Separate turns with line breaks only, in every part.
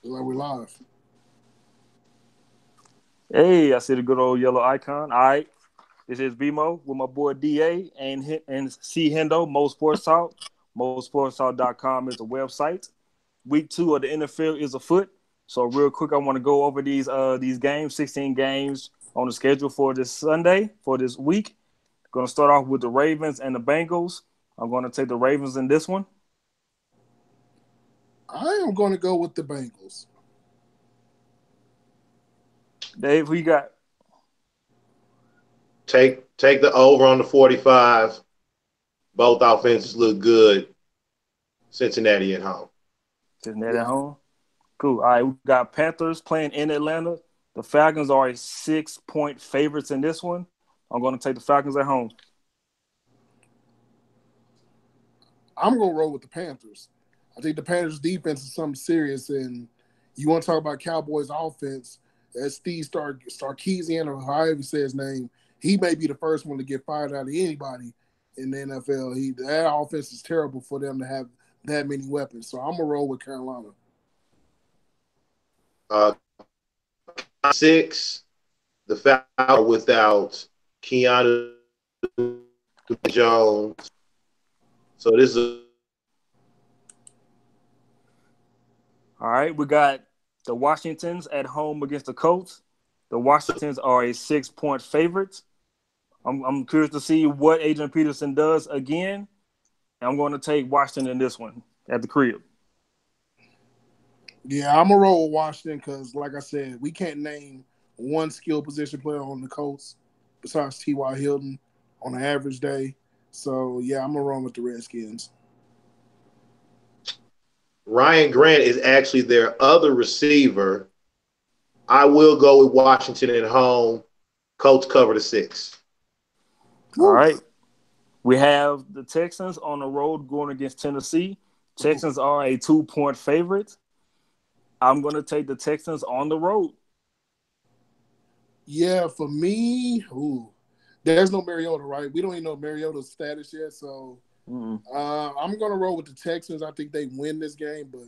Like we're live.
Hey, I see the good old yellow icon. All right. This is BMO with my boy DA and C Hendo, Mo Sports Talk. MoSportsTalk.com is the website. Week 2 of the NFL is afoot. So real quick, I want to go over these games, 16 games on the schedule for this Sunday, for this week. Going to start off with the Ravens and the Bengals. I'm going to take the Ravens in this one.
I am going to go with the Bengals.
Dave, who you got?
Take the over on the 45. Both offenses look good. Cincinnati at home.
Cincinnati at
Yeah.
home. Cool. All right, we got Panthers playing in Atlanta. The Falcons are a 6-point favorites in this one. I'm going to take the Falcons at home.
I'm going to roll with the Panthers. I think the Panthers' defense is something serious, and you want to talk about Cowboys' offense. As Steve Sarkisian, or however you say his name, he may be the first one to get fired out of anybody in the NFL. That offense is terrible for them to have that many weapons. So I'm going to roll with Carolina.
Uh, 6, the Falcons without Keanu Jones. So this is
All right, we got the Washingtons at home against the Colts. The Washingtons are a 6-point favorite. I'm curious to see what Adrian Peterson does again. And I'm going to take Washington in this one at the crib.
Yeah, I'm going to roll with Washington because, like I said, we can't name one skill position player on the Colts besides T.Y. Hilton on an average day. So, yeah, I'm going to roll with the Redskins.
Ryan Grant is actually their other receiver. I will go with Washington at home. Colts cover the 6.
All right. We have the Texans on the road going against Tennessee. Texans are a 2-point favorite. I'm going to take the Texans on the road.
Yeah, for me, there's no Mariota, right? We don't even know Mariota's status yet, so I'm going to roll with the Texans. I think they win this game, but,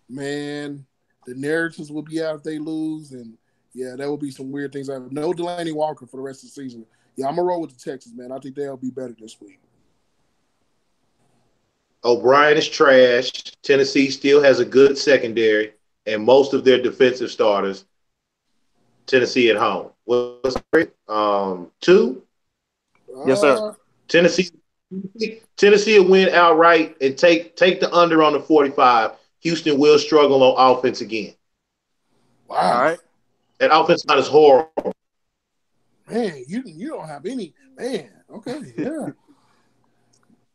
man, the narratives will be out if they lose, and, yeah, there will be some weird things. I have no Delaney Walker for the rest of the season. Yeah, I'm going to roll with the Texans, man. I think they'll be better this week.
O'Brien is trash. Tennessee still has a good secondary, and most of their defensive starters. Tennessee at home. What's it? 2?
Yes, sir.
Tennessee will win outright and take the under on the 45. Houston will struggle on offense again.
Wow.
All right.
That offense line is horrible.
Man, you don't have any. Man, okay, yeah.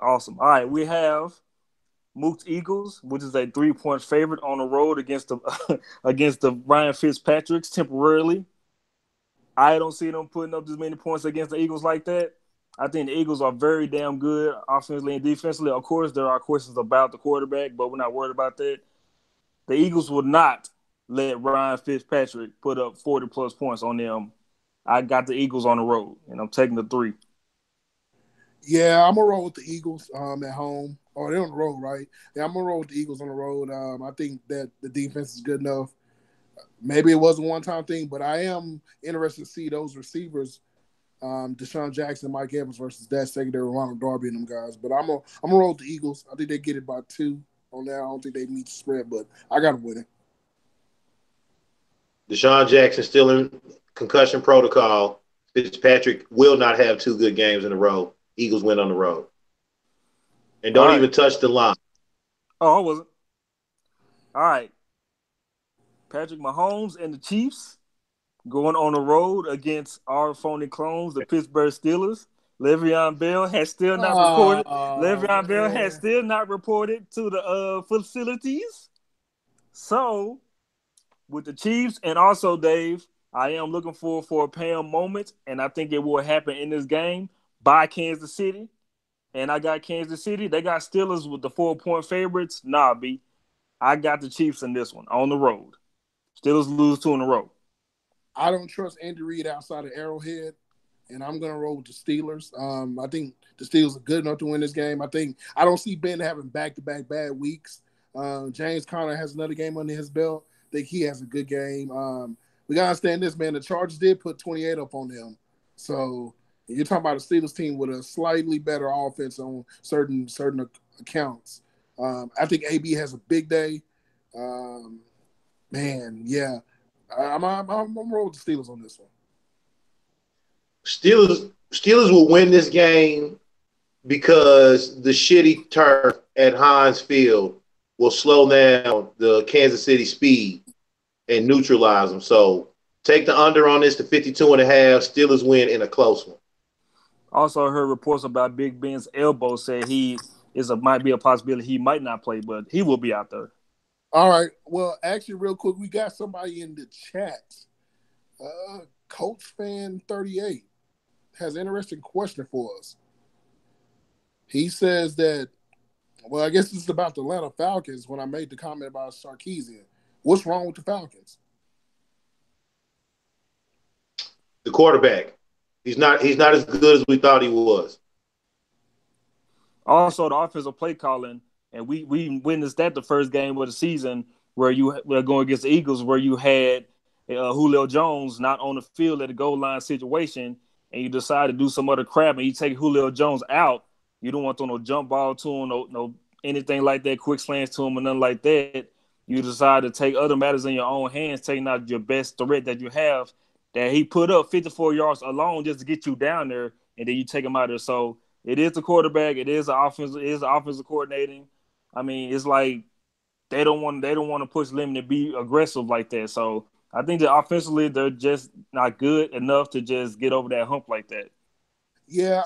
Awesome. All right. We have Mook's Eagles, which is a 3-point favorite on the road against the against the Ryan Fitzpatricks temporarily. I don't see them putting up this many points against the Eagles like that. I think the Eagles are very damn good offensively and defensively. Of course, there are questions about the quarterback, but we're not worried about that. The Eagles will not let Ryan Fitzpatrick put up 40-plus points on them. I got the Eagles on the road, and I'm taking the 3.
Yeah, I'm gonna roll with the Eagles at home. Oh, they're on the road, right? Yeah, I'm gonna roll with the Eagles on the road. I think that the defense is good enough. Maybe it was a one-time thing, but I am interested to see those receivers, Deshaun Jackson, Mike Evans versus that secondary, Ronald Darby and them guys. But I'm gonna roll with the Eagles. I think they get it by 2 on that. I don't think they meet the spread, but I got to win it.
Deshaun Jackson still in concussion protocol. Fitzpatrick will not have 2 good games in a row. Eagles win on the road. And
All
don't
right.
even touch the line.
Oh, I wasn't. All right. Patrick Mahomes and the Chiefs going on the road against our phony clones, the Pittsburgh Steelers. Le'Veon Bell has still not reported. Le'Veon Bell has
Man.
still not reported to the facilities. So, with the Chiefs and also Dave, I am looking forward for a Pam moment, and I think it will happen in this game by Kansas City. And I got Kansas City. They got Steelers with the 4-point favorites. Nah, B. I got the Chiefs in this one on the road. Steelers lose 2 in a row.
I don't trust Andy Reid outside of Arrowhead, and I'm going to roll with the Steelers. I think the Steelers are good enough to win this game. I don't see Ben having back-to-back bad weeks. James Conner has another game under his belt. think he has a good game. We gotta understand this, man. The Chargers did put 28 up on them, so you're talking about a Steelers team with a slightly better offense on certain accounts. I think AB has a big day. Man, yeah, I'm rolling with the Steelers on this one.
Steelers will win this game because the shitty turf at Heinz Field will slow down the Kansas City speed and neutralize them. So take the under on this to 52.5. Steelers win in a close one.
Also heard reports about Big Ben's elbow. Said might be a possibility he might not play, but he will be out there.
All right. Well, actually, real quick, we got somebody in the chat. Colts fan 38 has an interesting question for us. He says that, well, I guess this is about the Atlanta Falcons when I made the comment about Sarkisian. What's wrong with the Falcons?
The quarterback. He's not as good as we thought he was.
Also, the offensive play calling, and we witnessed that the first game of the season where you were going against the Eagles, where you had Julio Jones not on the field at a goal line situation, and you decide to do some other crap, and you take Julio Jones out. You don't want to throw no jump ball to him, no anything like that, quick slants to him, or nothing like that. You decide to take other matters in your own hands, taking out your best threat that you have. That he put up 54 yards alone just to get you down there, and then you take him out there. So it is the quarterback, it is the offensive coordinating. I mean, it's like they don't want to push limit and be aggressive like that. So I think that offensively they're just not good enough to just get over that hump like that.
Yeah,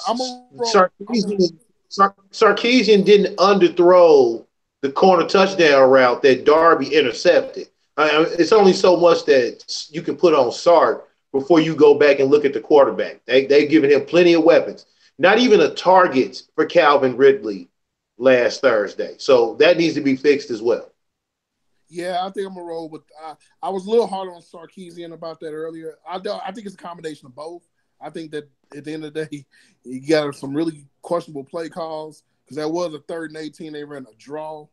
Sarkisian didn't underthrow the corner touchdown route that Darby intercepted. It's only so much that you can put on Sark before you go back and look at the quarterback. They've given him plenty of weapons. Not even a target for Calvin Ridley last Thursday. So that needs to be fixed as well.
Yeah, I think I'm going to roll with I was a little hard on Sarkisian about that earlier. I think it's a combination of both. I think that at the end of the day, you got some really questionable play calls because that was a 3rd and 18. They ran a draw,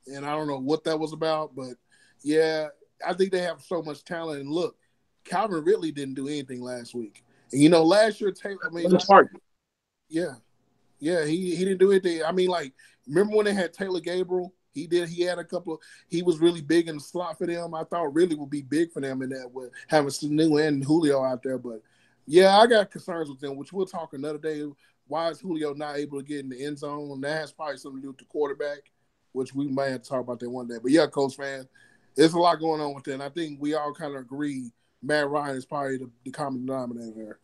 and I don't know what that was about. But, yeah, I think they have so much talent. And, look, Calvin Ridley didn't do anything last week. And, last year, yeah, he didn't do anything. I mean, like, remember when they had Taylor Gabriel? He had a couple he was really big in the slot for them. I thought really would be big for them in that with having Sanu and Julio out there. But, yeah, I got concerns with them, which we'll talk another day. Why is Julio not able to get in the end zone? And that has probably something to do with the quarterback, which we might have to talk about that one day. But, yeah, Colts fan, there's a lot going on with that. And I think we all kind of agree Matt Ryan is probably the common denominator there.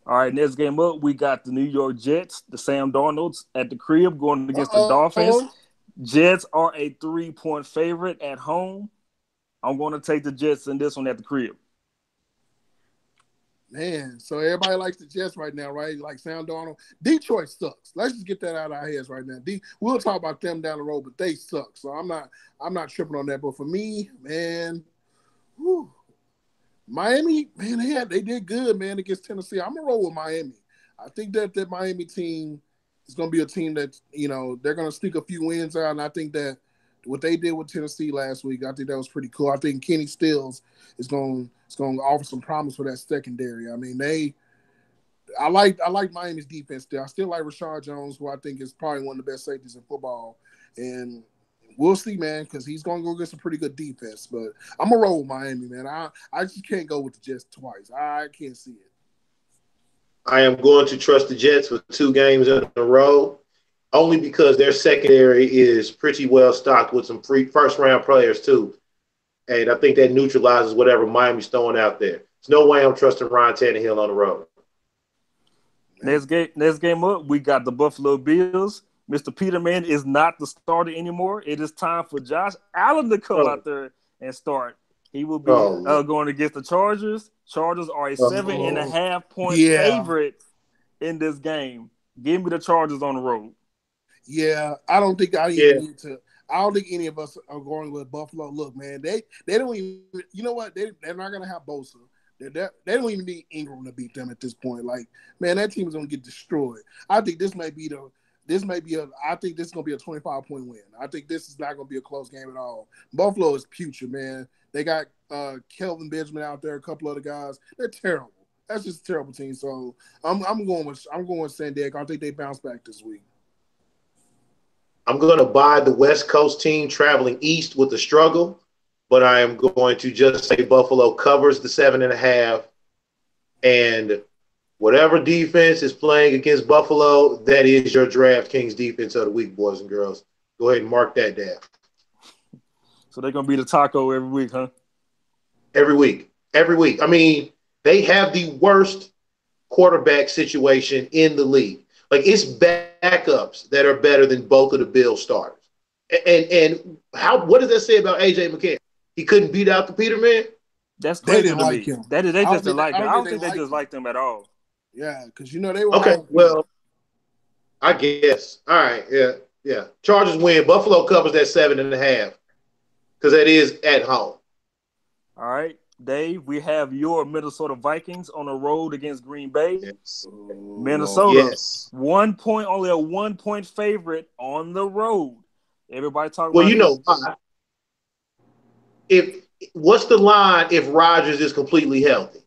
All right, next game up, we got the New York Jets, the Sam Darnolds at the crib going against the Dolphins. Jets are a 3-point favorite at home. I'm going to take the Jets in this one at the crib.
Man, so everybody likes the Jets right now, right? Like Sam Darnold. Detroit sucks. Let's just get that out of our heads right now. We'll talk about them down the road, but they suck. So I'm not tripping on that. But for me, man, Miami, man, they did good, man, against Tennessee. I'm gonna roll with Miami. I think that Miami team is gonna be a team that they're gonna sneak a few wins out, and I think that what they did with Tennessee last week, I think that was pretty cool. I think Kenny Stills is going to offer some promise for that secondary. I mean, I like Miami's defense there. I still like Rashad Jones, who I think is probably one of the best safeties in football. And we'll see, man, because he's going to go get some pretty good defense. But I'm going to roll with Miami, man. I just can't go with the Jets twice. I can't see it.
I am going to trust the Jets with 2 games in a row, only because their secondary is pretty well stocked with some first-round players, too. And I think that neutralizes whatever Miami's throwing out there. There's no way I'm trusting Ryan Tannehill on the road.
Next game up, we got the Buffalo Bills. Mr. Peterman is not the starter anymore. It is time for Josh Allen to come out there and start. He will be going against the Chargers. Chargers are a 7.5-point favorite in this game. Give me the Chargers on the road.
Yeah, I don't think need to. I don't think any of us are going with Buffalo. Look, man, they don't even. You know what? They're not gonna have Bosa. They don't even need Ingram to beat them at this point. Like, man, that team is gonna get destroyed. I think this may be this may be I think this is going to be a 25-point win. I think this is not going to be a close game at all. Buffalo is putrid, man. They got Kelvin Benjamin out there, a couple other guys. They're terrible. That's just a terrible team. So I'm going with San Diego. I think they bounce back this week.
I'm going to buy the West Coast team traveling east with the struggle, but I am going to just say Buffalo covers the 7.5, and whatever defense is playing against Buffalo, that is your DraftKings defense of the week, boys and girls. Go ahead and mark that down.
So they're going to be the taco every week, huh?
Every week. Every week. I mean, they have the worst quarterback situation in the league. Like, it's backups that are better than both of the Bills starters. And what does that say about A.J. McCarron? He couldn't beat out the Peterman?
That's crazy
to me.
Like him. They just didn't like him. I don't think they just liked him at all.
Yeah, because, they were
okay. Well, I guess. All right. Yeah. Chargers win. Buffalo covers that 7.5 because that is at home.
All right. Dave, we have your Minnesota Vikings on the road against Green Bay.
Yes.
Minnesota,
yes.
1 point, only a 1-point favorite on the road. Everybody talking
about
it.
You know why. What's the line if Rodgers is completely healthy?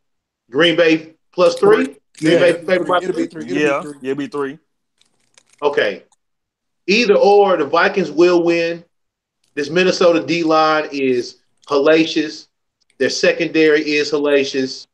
Green Bay +3? Green Bay favorite by 3?
It'll be 3.
Okay. Either or, the Vikings will win. This Minnesota D-line is hellacious. Their secondary is hellacious.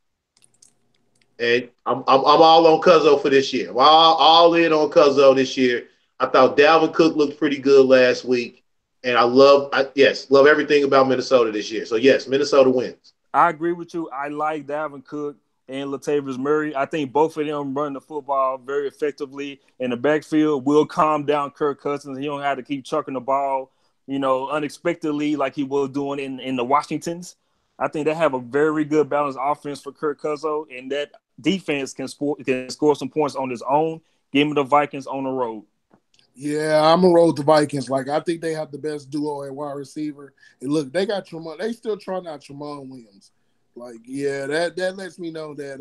And I'm all on Cuzzo for this year. I'm all in on Cuzzo this year. I thought Dalvin Cook looked pretty good last week. And I love everything about Minnesota this year. So, yes, Minnesota wins.
I agree with you. I like Dalvin Cook and Latavius Murray. I think both of them run the football very effectively in the backfield. Will calm down Kirk Cousins. He don't have to keep chucking the ball, unexpectedly like he was doing in the Washingtons. I think they have a very good balanced offense for Kirk Cousins, and that defense can score some points on its own. Give me the Vikings on the road.
Yeah, I'm going to roll with the Vikings. Like, I think they have the best duo at wide receiver. And look, they got Tremont. They still trying out Tremont Williams. Like, yeah, that lets me know that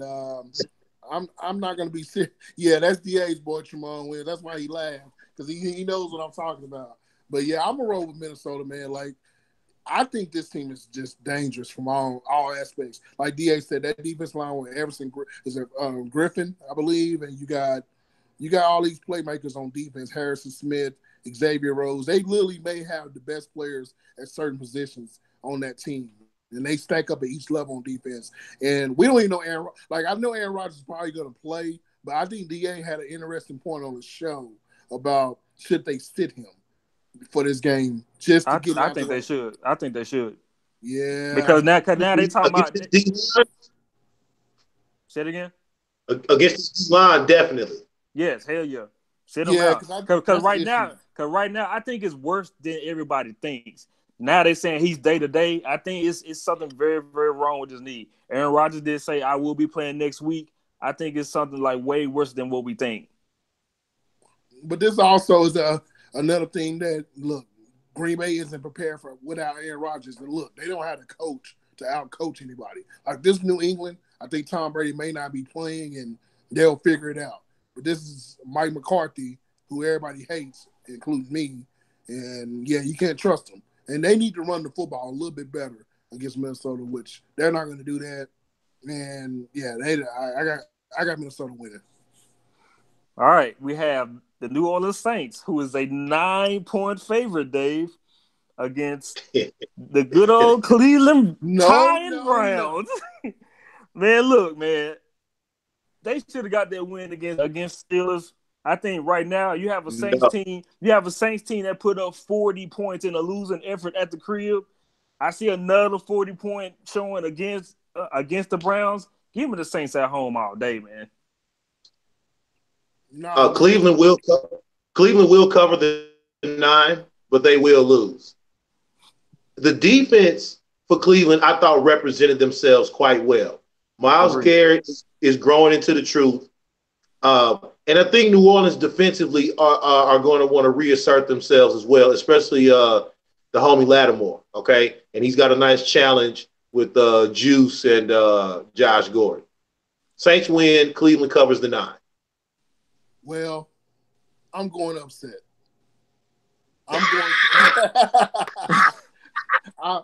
I'm not going to be serious. Yeah, that's DA's boy, Tremont Williams. That's why he laughed, because he knows what I'm talking about. But, yeah, I'm going to roll with Minnesota, man. Like, I think this team is just dangerous from all aspects. Like DA said, that defense line with Everson is Griffin, I believe, and you got all these playmakers on defense: Harrison Smith, Xavier Rose. They literally may have the best players at certain positions on that team, and they stack up at each level on defense. And we don't even know Aaron. Like, I know Aaron Rodgers is probably going to play, but I think DA had an interesting point on the show about should they sit him for this game just to get.
I think they should. I think they should.
Yeah,
because now they talking about. Say it again.
Against this line, definitely.
Yes, hell yeah. Sit them out. Because right now, I think it's worse than everybody thinks. Now they're saying he's day to day. I think it's something very, very wrong with his knee. Aaron Rodgers did say, "I will be playing next week." I think it's something like way worse than what we think.
But this also is another thing that, look, Green Bay isn't prepared for without Aaron Rodgers. And look, they don't have a coach to out-coach anybody. Like this New England, I think Tom Brady may not be playing, and they'll figure it out. But this is Mike McCarthy, who everybody hates, including me. And, yeah, you can't trust him. And they need to run the football a little bit better against Minnesota, which they're not going to do that. And, yeah, I got Minnesota winning.
All right, we have the New Orleans Saints, who is a 9-point favorite, Dave, against the good old Cleveland Browns. No. Man, look, man. They should have got that win against Steelers. I think right now you have a Saints team. You have a Saints team that put up 40 points in a losing effort at the crib. I see another 40-point showing against the Browns. Give me the Saints at home all day, man.
No, Cleveland will cover the 9, but they will lose. The defense for Cleveland, I thought, represented themselves quite well. Myles Garrett is growing into the truth. And I think New Orleans defensively are going to want to reassert themselves as well, especially the homie Lattimore, okay? And he's got a nice challenge with Juice and Josh Gordon. Saints win. Cleveland covers the 9.
Well, I'm going upset. I'm going.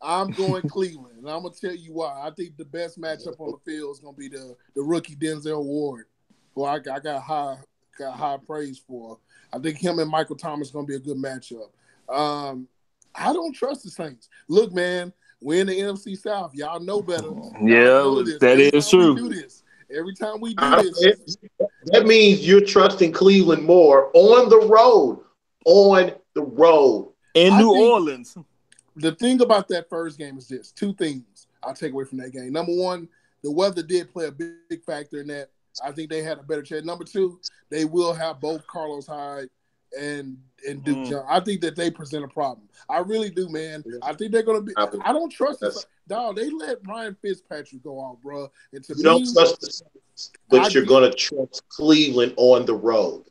I'm going Cleveland, and I'm gonna tell you why. I think the best matchup on the field is gonna be the rookie Denzel Ward, who I got high praise for. I think him and Michael Thomas is gonna be a good matchup. I don't trust the Saints. Look, man, we're in the NFC South. Y'all know better.
Yeah, that is true.
Every time we do this,
that means you're trusting Cleveland more on the road. On the road.
In New Orleans.
The thing about that first game is this. Two things I'll take away from that game. Number one, the weather did play a big factor in that. I think they had a better chance. Number two, they will have both Carlos Hyde and Duke Johnson. I think that they present a problem. I really do, man. I think they're going to be – I don't trust them. Dog, they let Ryan Fitzpatrick go out, bro. And to
you don't trust the Saints, but you're going to trust Cleveland on the road.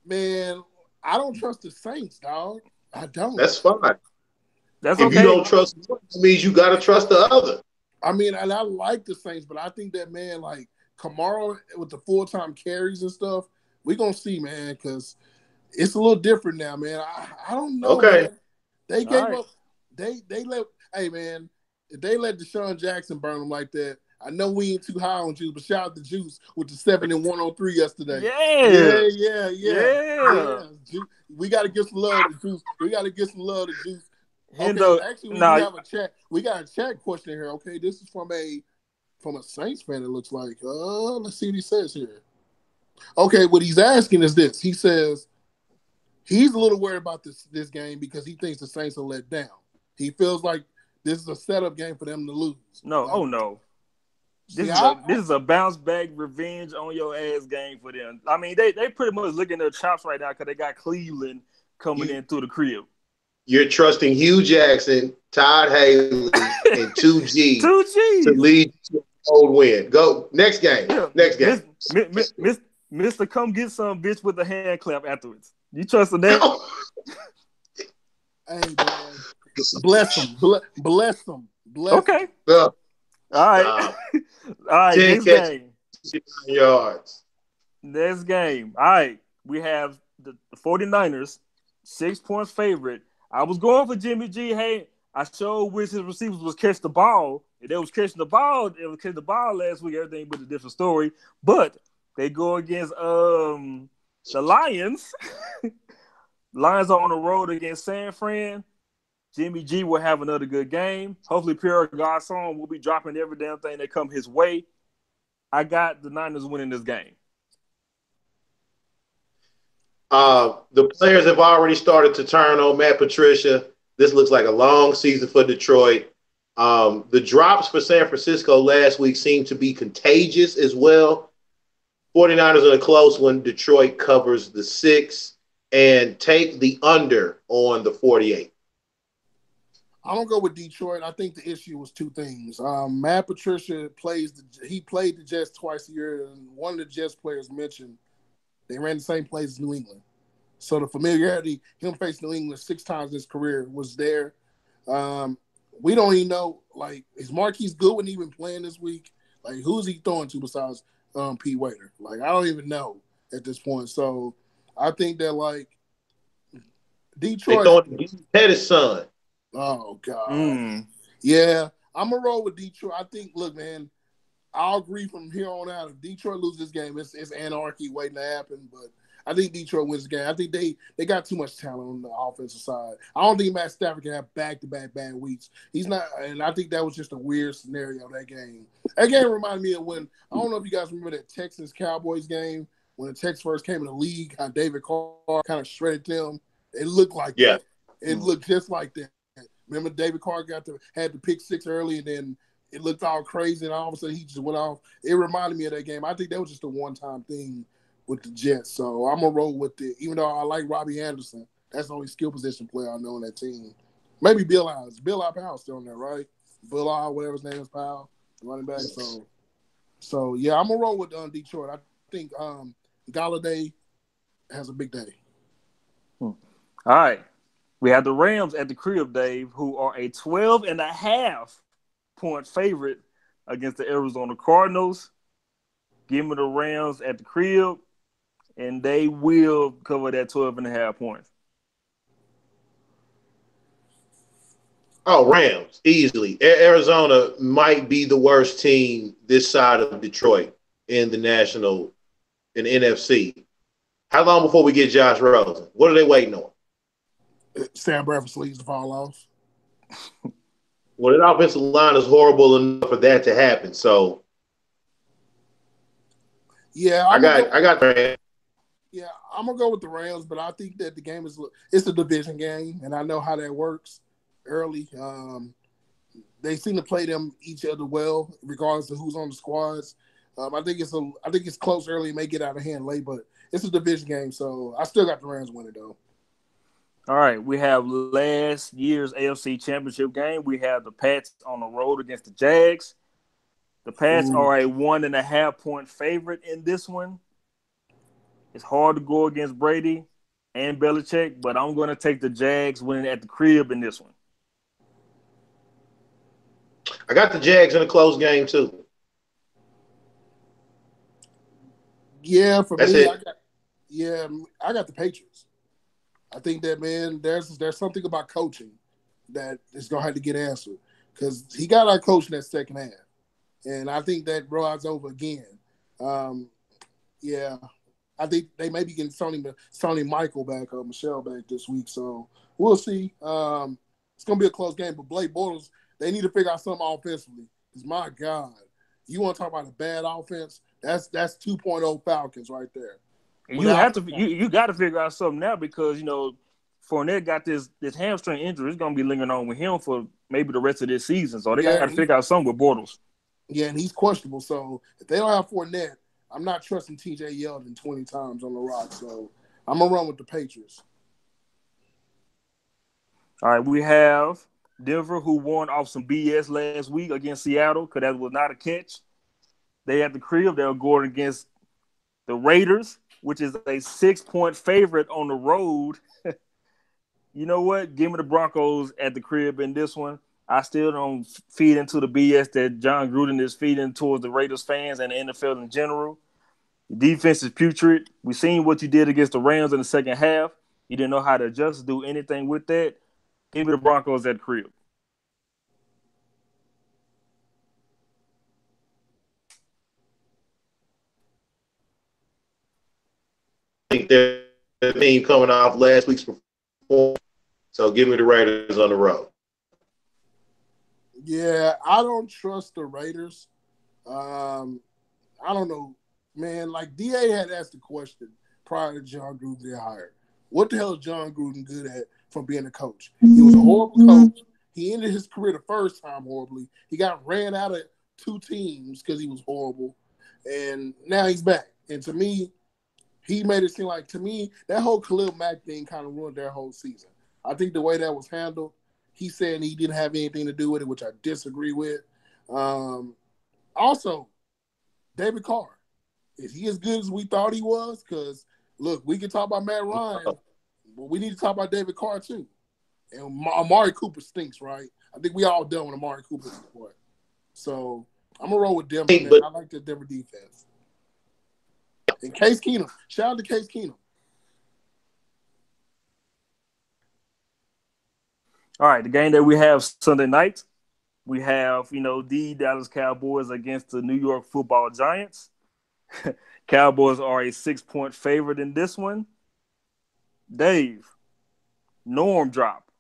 Man, I don't trust the Saints, dog. I don't.
That's fine.
That's
if
okay.
you don't trust one, it means you got to trust the other.
I mean, and I like the Saints, but I think that, man, like Kamara with the full-time carries and stuff, we're going to see, man, because it's a little different now, man. I don't know.
Okay.
Man. They gave up. They let – hey, man, if they let Deshaun Jackson burn them like that, I know we ain't too high on Juice, but shout out to Juice with the 7-103 yesterday. Yeah. We got to give some love to Juice. Okay, actually, we got a chat question here. Okay, this is from a Saints fan. It looks like. Let's see what he says here. Okay, what he's asking is this. He says he's a little worried about this game because he thinks the Saints are let down. He feels like this is a setup game for them to lose.
No,
like,
no. This is a bounce back revenge on your ass game for them. I mean, they pretty much looking their chops right now because they got Cleveland coming in through the crib.
You're trusting Hugh Jackson, Todd Haley, and 2G to lead to an old win. Go next game. Yeah. Next game.
Mr. Come get some bitch with a hand clap afterwards. You trusting that?
Hey man, bless them. Bless them.
Okay. All right. All right. Next game.
Yards.
Next game. All right. We have the 49ers, 6 points favorite. I was going for Jimmy G. Hey, I sure wish his receivers was catch the ball. If they was catching the ball, last week, everything was a different story. But they go against the Lions. Lions are on the road against San Fran. Jimmy G will have another good game. Hopefully, Pierre Garçon will be dropping every damn thing that come his way. I got the Niners winning this game.
The players have already started to turn on Matt Patricia. This looks like a long season for Detroit. The drops for San Francisco last week seem to be contagious as well. 49ers are a close one. Detroit covers the 6 and take the under on the 48.
I'm gonna go with Detroit. I think the issue was two things. Matt Patricia played the Jets twice a year, and one of the Jets players mentioned they ran the same plays as New England. So the familiarity, him facing New England 6 times in his career was there. We don't even know, like, is Marquise Goodwin even playing this week? Like, who's he throwing to besides Pete Waiter? Like, I don't even know at this point. So I think that, like, Detroit.
They throwing to Pettis' son.
Oh, God. Yeah, I'm going to roll with Detroit. I think, look, man, I'll agree from here on out. If Detroit loses this game, it's anarchy waiting to happen. But I think Detroit wins the game. I think they got too much talent on the offensive side. I don't think Matt Stafford can have back-to-back bad weeks. He's not, and I think that was just a weird scenario, that game. That game reminded me of when, I don't know if you guys remember that Texans-Cowboys game, when the Texans first came in the league, how David Carr kind of shredded them. It looked like that. It looked just like that. Remember David Carr had the pick 6 early, and then it looked all crazy, and all of a sudden he just went off. It reminded me of that game. I think that was just a one-time thing with the Jets. So I'm going to roll with it, even though I like Robbie Anderson. That's the only skill position player I know on that team. Maybe Bill Eyes. Bill Eye Powell's still on there, right? Bill Eye, whatever his name is, Powell, running back. So yeah, I'm going to roll with Detroit. I think Galladay has a big day.
All right. We have the Rams at the crib, Dave, who are a 12.5-point favorite against the Arizona Cardinals. Give me the Rams at the crib. and they will cover that 12.5 points.
Oh, Rams, easily. Arizona might be the worst team this side of Detroit in the NFC. How long before we get Josh Rosen? What are they waiting on?
Sam Bradford sleeves to fall off.
Well, that offensive line is horrible enough for that to happen. So,
yeah,
I got Rams.
Yeah, I'm gonna go with the Rams, but I think that the game it's a division game, and I know how that works early. They seem to play them each other well, regardless of who's on the squads. I think it's close early, it may get out of hand late, but it's a division game, so I still got the Rams winning though.
All right, we have last year's AFC Championship game. We have the Pats on the road against the Jags. The Pats are a 1.5 point favorite in this one. It's hard to go against Brady and Belichick, but I'm going to take the Jags winning at the crib in this one.
I got the Jags in a close game too.
Yeah, for
That's
me,
it.
I got the Patriots. I think that, man, there's something about coaching that is going to have to get answered because he got our coach in that second half. And I think that rides over again. I think they may be getting Sonny Michael back or Michelle back this week. So we'll see. It's going to be a close game. But Blake Bortles, they need to figure out something offensively because, my God, you want to talk about a bad offense? That's 2.0 Falcons right there.
You have to. You got to figure out something now because Fournette got this hamstring injury. It's going to be lingering on with him for maybe the rest of this season. So they got to figure out something with Bortles.
Yeah, and he's questionable. So if they don't have Fournette, I'm not trusting T.J. Yeldon 20 times on the rock. So I'm gonna run with the Patriots.
All right, we have Denver, who won off some BS last week against Seattle because that was not a catch. They at the crib. They're going against the Raiders, which is a 6-point favorite on the road. You know what? Give me the Broncos at the crib in this one. I still don't feed into the BS that John Gruden is feeding towards the Raiders fans and the NFL in general. The defense is putrid. We've seen what you did against the Rams in the second half. You didn't know how to adjust, do anything with that. Give me the Broncos at the crib.
I think they're the team coming off last week's performance. So give me the Raiders on the road.
Yeah, I don't trust the Raiders. I don't know, man. Like DA had asked the question prior to John Gruden getting hired. What the hell is John Gruden good at from being a coach? He was a horrible coach. He ended his career the first time horribly. He got ran out of 2 teams because he was horrible. And now he's back. And to me, he made it seem like, to me, that whole Khalil Mack thing kind of ruined their whole season. I think the way that was handled, he's saying he didn't have anything to do with it, which I disagree with. Also, David Carr. Is he as good as we thought he was? Because, look, we can talk about Matt Ryan, but we need to talk about David Carr too. And Amari Cooper stinks, right? I think we all done with Amari Cooper at this point. So I'm going to roll with Denver, man. I like the Denver defense. And Case Keenum. Shout out to Case Keenum.
All right, the game that we have Sunday night, we have, the Dallas Cowboys against the New York Football Giants. Cowboys are a 6-point favorite in this one. Dave, Norm drop.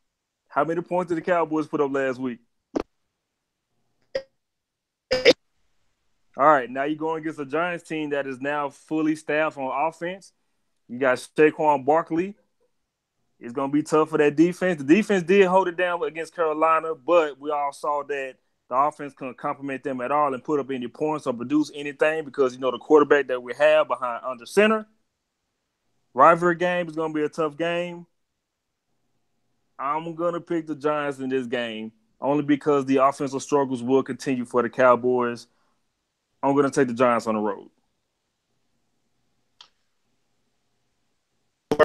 How many points did the Cowboys put up last week? All right, now you're going against a Giants team that is now fully staffed on offense. You got Saquon Barkley. It's going to be tough for that defense. The defense did hold it down against Carolina, but we all saw that the offense couldn't complement them at all and put up any points or produce anything because, the quarterback that we have behind under center. Rivalry game is going to be a tough game. I'm going to pick the Giants in this game only because the offensive struggles will continue for the Cowboys. I'm going to take the Giants on the road.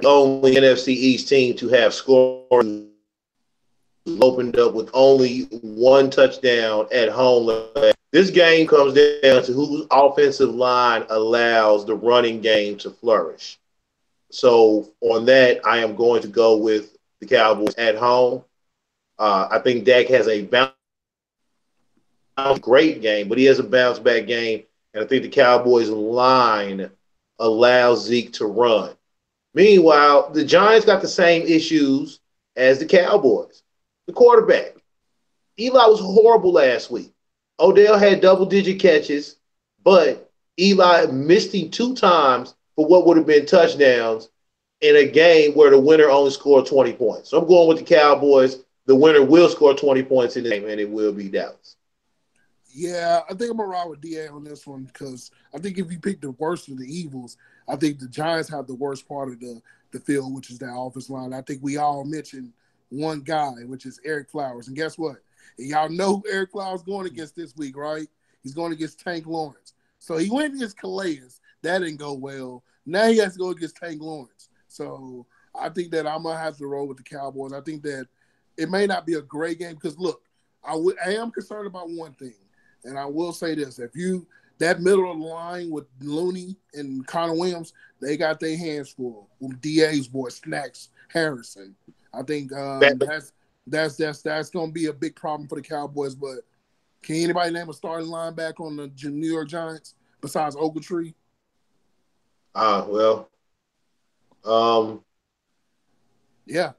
Only NFC East team to have scoring opened up with only 1 touchdown at home. This game comes down to whose offensive line allows the running game to flourish. So on that, I am going to go with the Cowboys at home. I think Dak has a great game, but he has a bounce back game, and I think the Cowboys line allows Zeke to run. Meanwhile, the Giants got the same issues as the Cowboys. The quarterback, Eli was horrible last week. Odell had double-digit catches, but Eli missed him 2 times for what would have been touchdowns in a game where the winner only scored 20 points. So I'm going with the Cowboys. The winner will score 20 points in the game, and it will be Dallas.
Yeah, I think I'm going to ride with DA on this one because I think if you pick the worst of the evils, I think the Giants have the worst part of the field, which is that offensive line. I think we all mentioned one guy, which is Eric Flowers. And guess what? And y'all know who Eric Flowers going against this week, right? He's going against Tank Lawrence. So he went against Calais. That didn't go well. Now he has to go against Tank Lawrence. So I think that I'm going to have to roll with the Cowboys. I think that it may not be a great game because, look, I am concerned about one thing. And I will say this. If that middle of the line with Looney and Connor Williams, they got their hands full with DA's boy, Snacks Harrison. I think that's going to be a big problem for the Cowboys. But can anybody name a starting linebacker on the New York Giants besides Ogletree? Yeah.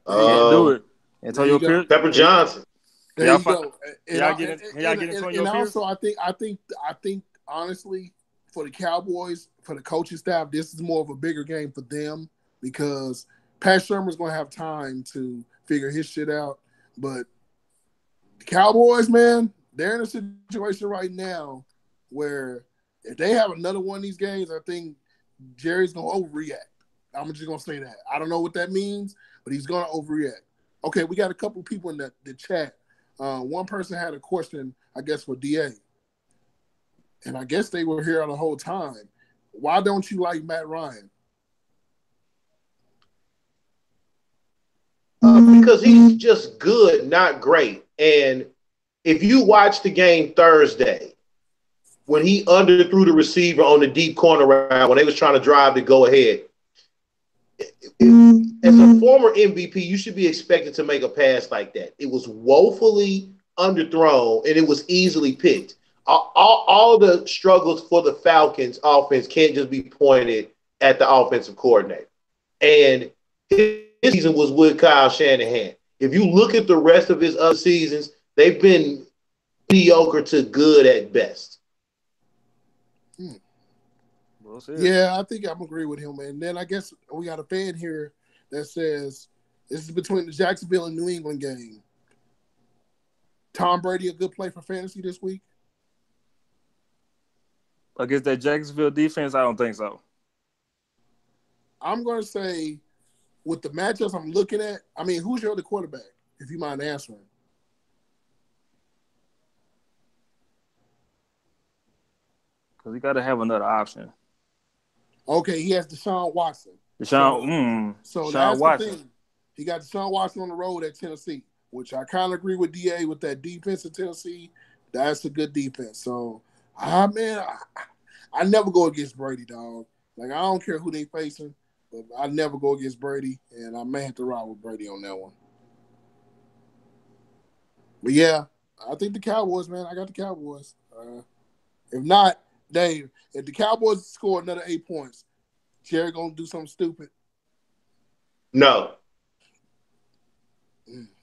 Do it. Antonio Pierce.
Pepper Johnson.
There you go.
Y'all get Antonio Pierce?
And also, I think honestly, for the Cowboys, for the coaching staff, this is more of a bigger game for them because Pat Shermer's going to have time to figure his shit out. But the Cowboys, man, they're in a situation right now where if they have another one of these games, I think Jerry's going to overreact. I'm just going to say that. I don't know what that means, but he's going to overreact. Okay, we got a couple people in the chat. One person had a question, I guess, for DA. And I guess they were here the whole time. Why don't you like Matt Ryan?
Because he's just good, not great. And if you watch the game Thursday, when he underthrew the receiver on the deep corner route, when they was trying to drive to go ahead, as a former MVP, you should be expected to make a pass like that. It was woefully underthrown, and it was easily picked. All the struggles for the Falcons offense can't just be pointed at the offensive coordinator. And his season was with Kyle Shanahan. If you look at the rest of his other seasons, they've been mediocre to good at best.
Yeah, I think I'm agree with him. And then I guess we got a fan here that says this is between the Jacksonville and New England game. Tom Brady a good play for fantasy this week?
Against that Jacksonville defense, I don't think so.
I'm going to say with the matchups I'm looking at, I mean, who's your other quarterback, if you mind answering?
Because he got to have another option.
Okay, he has Deshaun Watson.
So
Deshaun
that's
Watson. The thing. He got Deshaun Watson on the road at Tennessee, which I kind of agree with DA with that defense in Tennessee. That's a good defense. So, I never go against Brady, dog. Like, I don't care who they facing, but I never go against Brady, and I may have to ride with Brady on that one. But, yeah, I think the Cowboys, man. I got the Cowboys. If not, Dave, if the Cowboys score another 8 points, Jerry going to do something stupid?
No.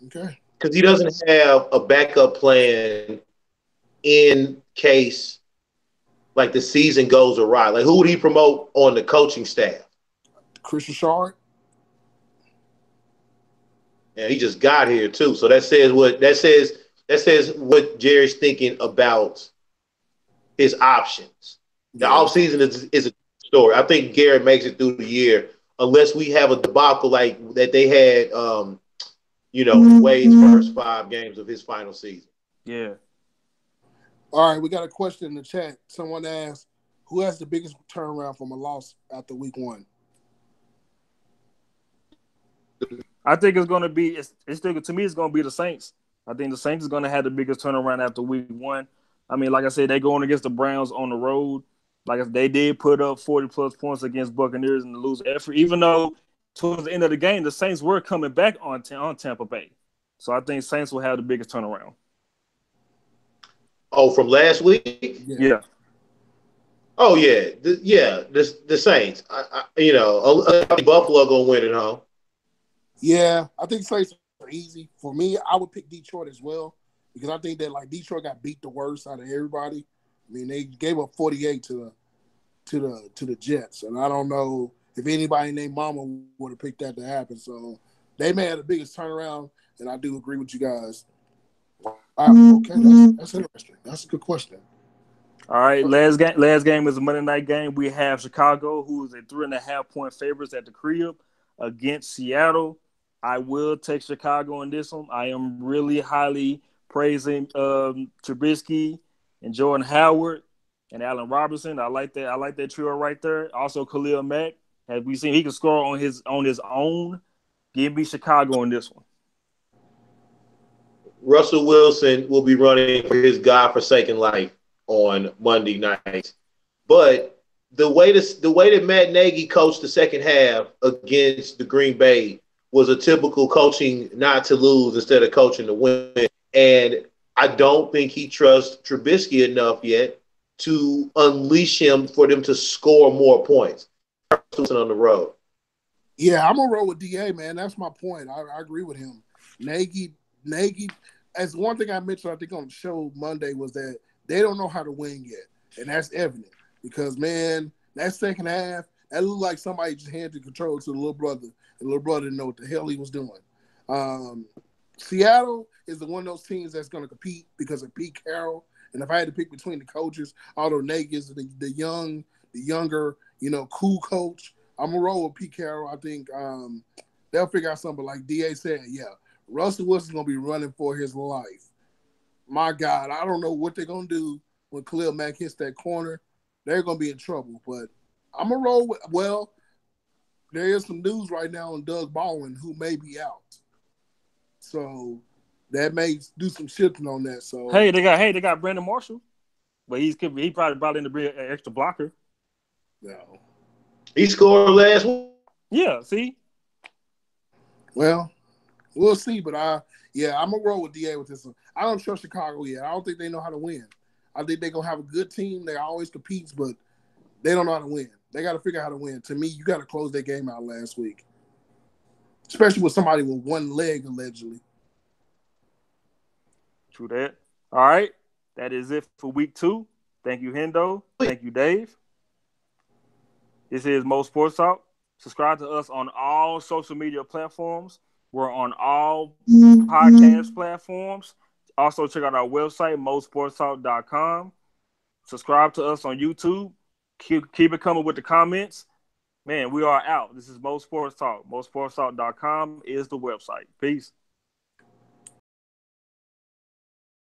Okay.
Because he doesn't have a backup plan in case, like, the season goes awry. Like, who would he promote on the coaching staff?
Chris Richard.
Yeah, he just got here too. So that says what Jerry's thinking about his options. The offseason is a story. I think Garrett makes it through the year unless we have a debacle like that they had Wade's first 5 games of his final season.
Yeah.
All right, we got a question in the chat. Someone asked, who has the biggest turnaround from a loss after week 1?
I think it's going to be to me it's going to be the Saints. I think the Saints is going to have the biggest turnaround after week 1. I mean, like I said, they going against the Browns on the road. Like they did put up 40-plus points against Buccaneers in the losing effort, even though towards the end of the game, the Saints were coming back on Tampa Bay. So I think Saints will have the biggest turnaround.
Oh, from last week?
Yeah.
Oh, yeah. The Saints. Buffalo going to win at home.
Yeah, I think Saints are easy. For me, I would pick Detroit as well because I think that like Detroit got beat the worst out of everybody. I mean, they gave up 48 to the Jets, and I don't know if anybody named Mama would have picked that to happen. So they may have the biggest turnaround, and I do agree with you guys. Okay, that's interesting. That's a good question.
All right, last game is a Monday night game. We have Chicago, who is a 3.5-point favorites at the crib against Seattle. I will take Chicago in this one. I am really highly praising Trubisky and Jordan Howard and Allen Robinson. I like that. I like that trio right there. Also, Khalil Mack. Have we seen he can score on his own? Give me Chicago in this one.
Russell Wilson will be running for his godforsaken life on Monday night. But the way that Matt Nagy coached the second half against the Green Bay was a typical coaching not to lose instead of coaching to win. And I don't think he trusts Trubisky enough yet to unleash him for them to score more points on the road.
Yeah, I'm going to roll with DA, man. That's my point. I agree with him. Nagy, as one thing I mentioned, I think on the show Monday, was that they don't know how to win yet. And that's evident because, man, that second half, that looked like somebody just handed the control to the little brother. And the little brother didn't know what the hell he was doing. Seattle is one of those teams that's going to compete because of Pete Carroll. And if I had to pick between the coaches, although Nagy is the younger, cool coach, I'm going to roll with Pete Carroll. I think they'll figure out something. Like DA said, yeah, Russell Wilson's going to be running for his life. My God, I don't know what they're going to do when Khalil Mack hits that corner. They're going to be in trouble. But I'm going to roll with, there is some news right now on Doug Baldwin, who may be out. So that may do some shifting on that. So
they got Brandon Marshall. But he probably brought in to be an extra blocker.
No.
He scored last week.
Yeah, see?
Well, we'll see, but I'm gonna roll with DA with this one. I don't trust Chicago yet. I don't think they know how to win. I think they're gonna have a good team. They always compete, but they don't know how to win. They got to figure out how to win. To me, you got to close that game out last week, especially with somebody with one leg allegedly.
True that. All right, that is it for week 2. Thank you, Hendo. Thank you, Dave. This is Mo Sports Talk. Subscribe to us on all social media platforms. We're on all podcast platforms. Also, check out our website, mosportstalk.com. Subscribe to us on YouTube. Keep it coming with the comments. Man, we are out. This is Mo Sports Talk. mosportstalk.com is the website. Peace.